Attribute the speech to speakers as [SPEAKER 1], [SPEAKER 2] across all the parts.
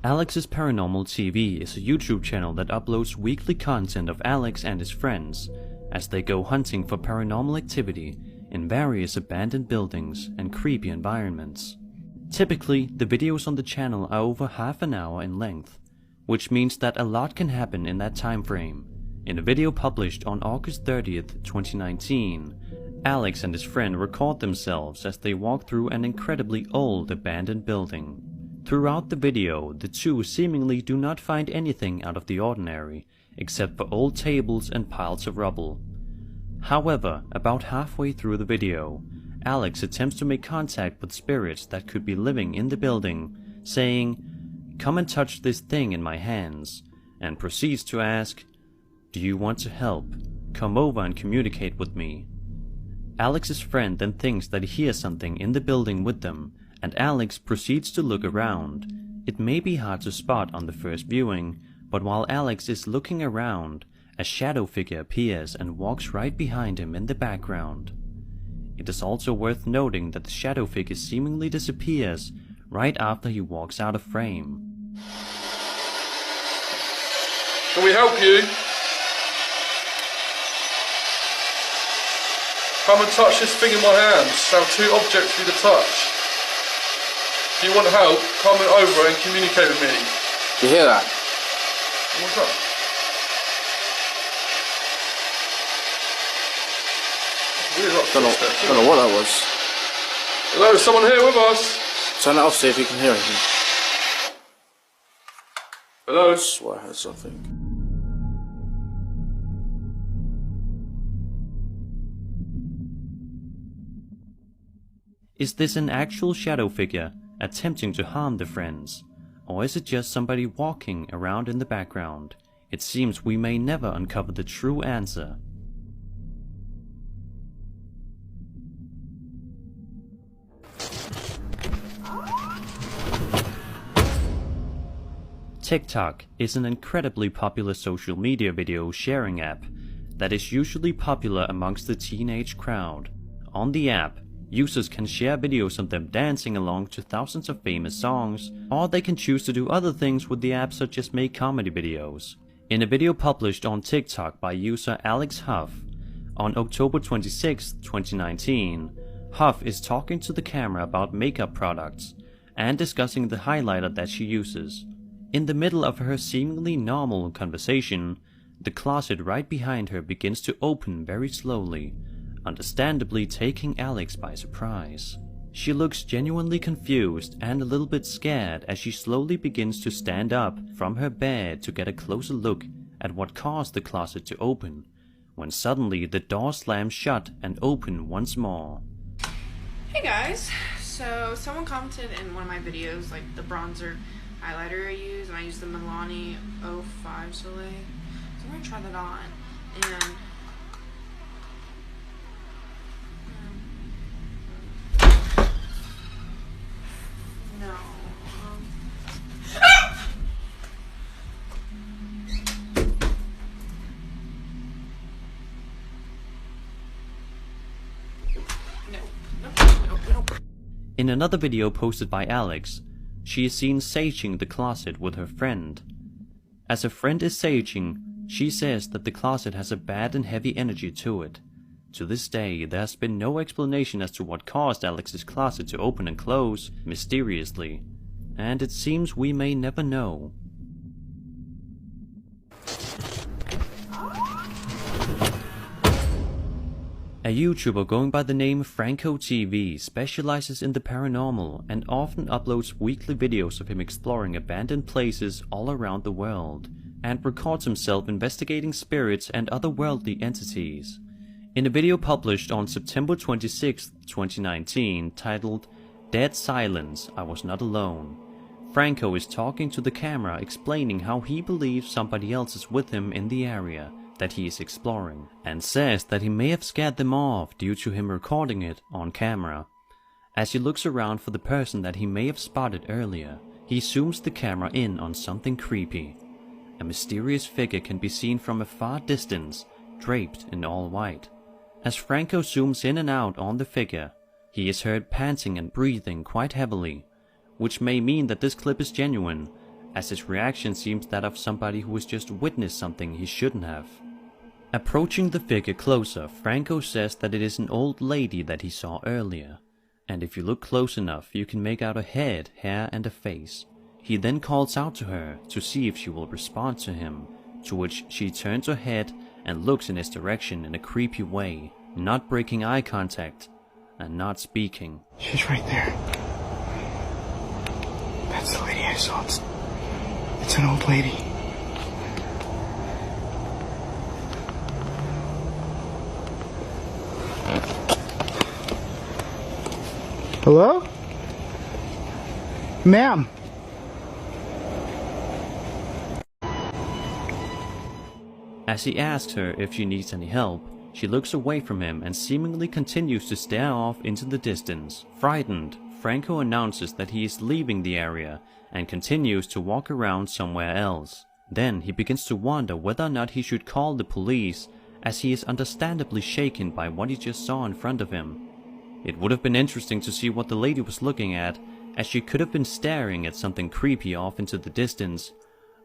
[SPEAKER 1] Alex's Paranormal TV is a YouTube channel that uploads weekly content of Alex and his friends as they go hunting for paranormal activity in various abandoned buildings and creepy environments. Typically, the videos on the channel are over half an hour in length, which means that a lot can happen in that time frame. In a video published on August 30th, 2019, Alex and his friend record themselves as they walk through an incredibly old abandoned building. Throughout the video, the two seemingly do not find anything out of the ordinary, except for old tables and piles of rubble. However, about halfway through the video, Alex attempts to make contact with spirits that could be living in the building, saying, "Come and touch this thing in my hands," and proceeds to ask, "Do you want to help? Come over and communicate with me." Alex's friend then thinks that he hears something in the building with them, and Alex proceeds to look around. It may be hard to spot on the first viewing, but while Alex is looking around, a shadow figure appears and walks right behind him in the background. It is also worth noting that the shadow figure seemingly disappears right after he walks out of frame.
[SPEAKER 2] Can we help you? Come and touch this thing in my hands. I have two objects for you to touch. If you want help, come over and communicate with me.
[SPEAKER 3] You hear that?
[SPEAKER 2] What's up?
[SPEAKER 3] Don't know what that was.
[SPEAKER 2] Hello, is someone here with us?
[SPEAKER 3] Turn it off, see if you can hear anything.
[SPEAKER 2] Hello?
[SPEAKER 3] I swear I heard something.
[SPEAKER 1] Is this an actual shadow figure attempting to harm the friends? Or is it just somebody walking around in the background? It seems we may never uncover the true answer. TikTok is an incredibly popular social media video sharing app that is usually popular amongst the teenage crowd. On the app, users can share videos of them dancing along to thousands of famous songs, or they can choose to do other things with the app, such as make comedy videos. In a video published on TikTok by user Alex Huff on October 26, 2019, Huff is talking to the camera about makeup products and discussing the highlighter that she uses. In the middle of her seemingly normal conversation, the closet right behind her begins to open very slowly, understandably taking Alex by surprise. She looks genuinely confused and a little bit scared as she slowly begins to stand up from her bed to get a closer look at what caused the closet to open, when suddenly the door slams shut and open once more.
[SPEAKER 4] Hey guys, so someone commented in one of my videos, like the bronzer highlighter I use, and I use the Milani 05 Soleil. So I'm gonna try that on, and no. No.
[SPEAKER 1] In another video posted by Alex, she is seen saging the closet with her friend. As her friend is saging, she says that the closet has a bad and heavy energy to it. To this day, there has been no explanation as to what caused Alex's closet to open and close mysteriously, and it seems we may never know. A YouTuber going by the name Franco TV specializes in the paranormal and often uploads weekly videos of him exploring abandoned places all around the world, and records himself investigating spirits and other worldly entities. In a video published on September 26, 2019, titled "Dead Silence, I Was Not Alone," Franco is talking to the camera explaining how he believes somebody else is with him in the area that he is exploring, and says that he may have scared them off due to him recording it on camera. As he looks around for the person that he may have spotted earlier, he zooms the camera in on something creepy. A mysterious figure can be seen from a far distance, draped in all white. As Franco zooms in and out on the figure, he is heard panting and breathing quite heavily, which may mean that this clip is genuine, as his reaction seems that of somebody who has just witnessed something he shouldn't have. Approaching the figure closer, Franco says that it is an old lady that he saw earlier, and if you look close enough you can make out a head, hair and a face. He then calls out to her to see if she will respond to him, to which she turns her head and looks in his direction in a creepy way, not breaking eye contact and not speaking.
[SPEAKER 5] She's right there. That's the lady I saw. It's an old lady. Hello? Ma'am.
[SPEAKER 1] As he asks her if she needs any help, she looks away from him and seemingly continues to stare off into the distance. Frightened, Franco announces that he is leaving the area and continues to walk around somewhere else. Then he begins to wonder whether or not he should call the police, as he is understandably shaken by what he just saw in front of him. It would have been interesting to see what the lady was looking at, as she could have been staring at something creepy off into the distance,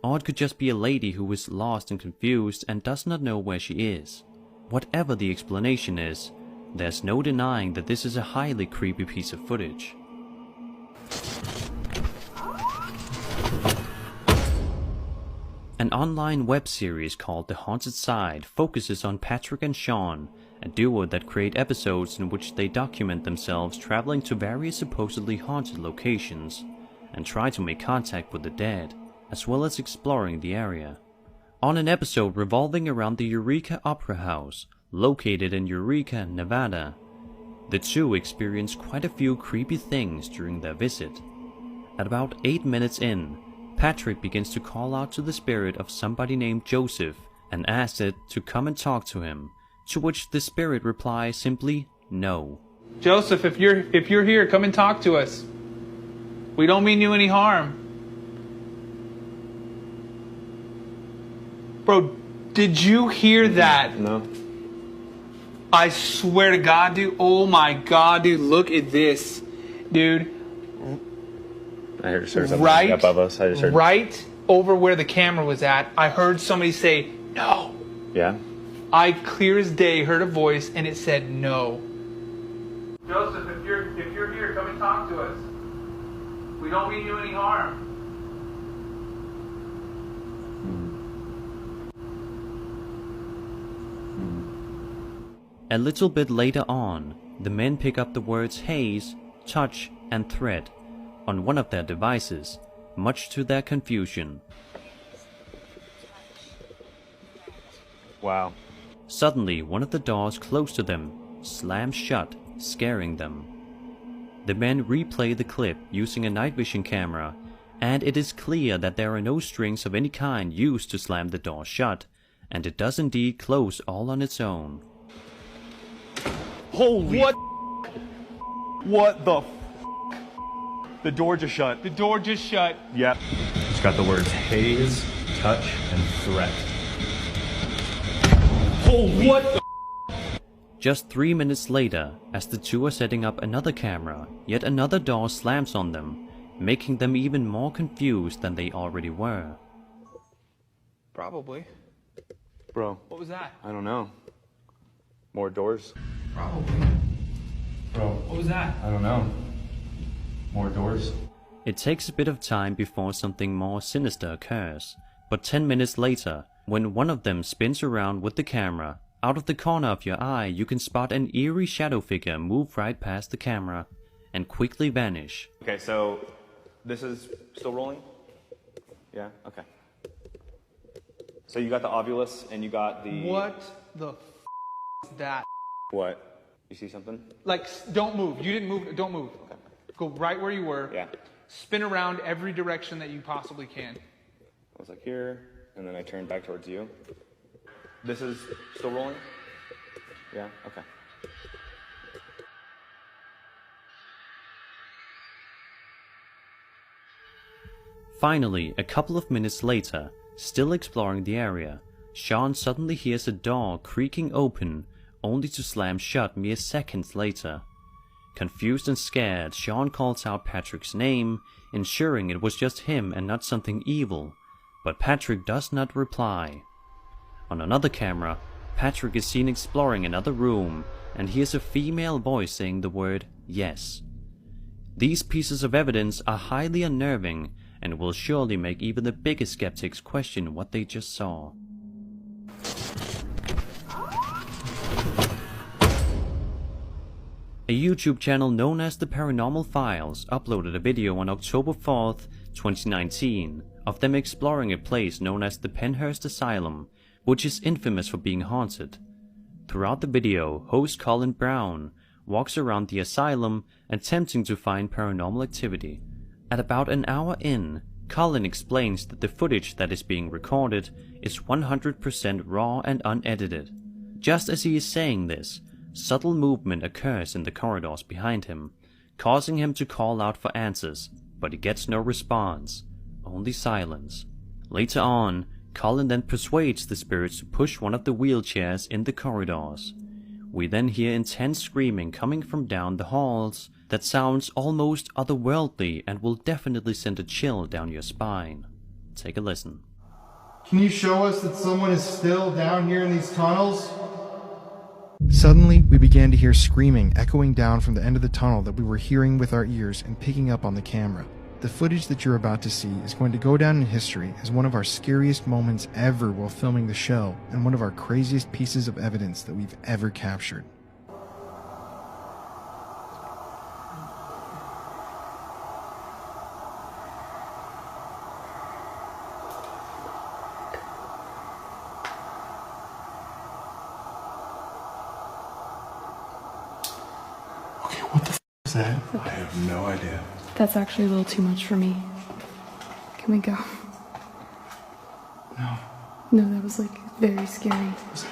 [SPEAKER 1] or it could just be a lady who is lost and confused and does not know where she is. Whatever the explanation is, there's no denying that this is a highly creepy piece of footage. An online web series called The Haunted Side focuses on Patrick and Sean, a duo that create episodes in which they document themselves traveling to various supposedly haunted locations and try to make contact with the dead, as well as exploring the area. On an episode revolving around the Eureka Opera House, located in Eureka, Nevada, the two experience quite a few creepy things during their visit. At about 8 minutes in, Patrick begins to call out to the spirit of somebody named Joseph and asks it to come and talk to him, to which the spirit replies simply, no.
[SPEAKER 6] Joseph, if you're here, come and talk to us. We don't mean you any harm. Bro, did you hear that?
[SPEAKER 7] No.
[SPEAKER 6] I swear to God, dude. Oh my God, dude. Look at this. Dude.
[SPEAKER 7] I heard something right above us. I just heard.
[SPEAKER 6] Right over where the camera was at, I heard somebody say, no.
[SPEAKER 7] Yeah?
[SPEAKER 6] I clear as day heard a voice and it said no. Joseph, if you're here, come and talk to us. We don't mean you any harm.
[SPEAKER 1] A little bit later on, the men pick up the words haze, touch, and thread on one of their devices, much to their confusion.
[SPEAKER 7] Wow.
[SPEAKER 1] Suddenly, one of the doors close to them slams shut, scaring them. The men replay the clip using a night vision camera, and it is clear that there are no strings of any kind used to slam the door shut, and it does indeed close all on its own.
[SPEAKER 8] Holy what the The door just shut.
[SPEAKER 6] The door just shut.
[SPEAKER 8] Yep. It's got the words haze, touch, and threat. Holy what the
[SPEAKER 1] Just 3 minutes later, as the two are setting up another camera, yet another door slams on them, making them even more confused than they already were.
[SPEAKER 6] Probably.
[SPEAKER 7] Bro.
[SPEAKER 6] What was that?
[SPEAKER 7] I don't know. More doors?
[SPEAKER 6] Probably.
[SPEAKER 7] Bro.
[SPEAKER 6] What was that?
[SPEAKER 7] I don't know. More doors?
[SPEAKER 1] It takes a bit of time before something more sinister occurs, but 10 minutes later, when one of them spins around with the camera, out of the corner of your eye you can spot an eerie shadow figure move right past the camera and quickly vanish.
[SPEAKER 7] Okay, so this is still rolling? Yeah? Okay. So you got the ovulus and you got the...
[SPEAKER 6] What the is that?
[SPEAKER 7] What? You see something?
[SPEAKER 6] Like, don't move. You didn't move. Don't move.
[SPEAKER 7] Okay.
[SPEAKER 6] Go right where you were.
[SPEAKER 7] Yeah.
[SPEAKER 6] Spin around every direction that you possibly can.
[SPEAKER 7] I was like here, and then I turned back towards you. This is still rolling? Yeah? Okay.
[SPEAKER 1] Finally, a couple of minutes later, still exploring the area, Sean suddenly hears a door creaking open, only to slam shut mere seconds later. Confused and scared, Sean calls out Patrick's name, ensuring it was just him and not something evil, but Patrick does not reply. On another camera, Patrick is seen exploring another room and hears a female voice saying the word yes. These pieces of evidence are highly unnerving and will surely make even the biggest skeptics question what they just saw. A YouTube channel known as The Paranormal Files uploaded a video on October 4th, 2019 of them exploring a place known as the Penhurst Asylum, which is infamous for being haunted. Throughout the video, host Colin Brown walks around the asylum attempting to find paranormal activity. At about an hour in, Colin explains that the footage that is being recorded is 100% raw and unedited. Just as he is saying this, subtle movement occurs in the corridors behind him, causing him to call out for answers, but he gets no response, only silence. Later on, Colin then persuades the spirits to push one of the wheelchairs in the corridors. We then hear intense screaming coming from down the halls that sounds almost otherworldly and will definitely send a chill down your spine. Take a listen.
[SPEAKER 5] Can you show us that someone is still down here in these tunnels? Suddenly, we began to hear screaming echoing down from the end of the tunnel that we were hearing with our ears and picking up on the camera. The footage that you're about to see is going to go down in history as one of our scariest moments ever while filming the show, and one of our craziest pieces of evidence that we've ever captured. Okay, what the f is that?
[SPEAKER 8] I have no idea.
[SPEAKER 9] That's actually a little too much for me. Can we go?
[SPEAKER 5] No.
[SPEAKER 9] No, that was like very scary.
[SPEAKER 5] Was it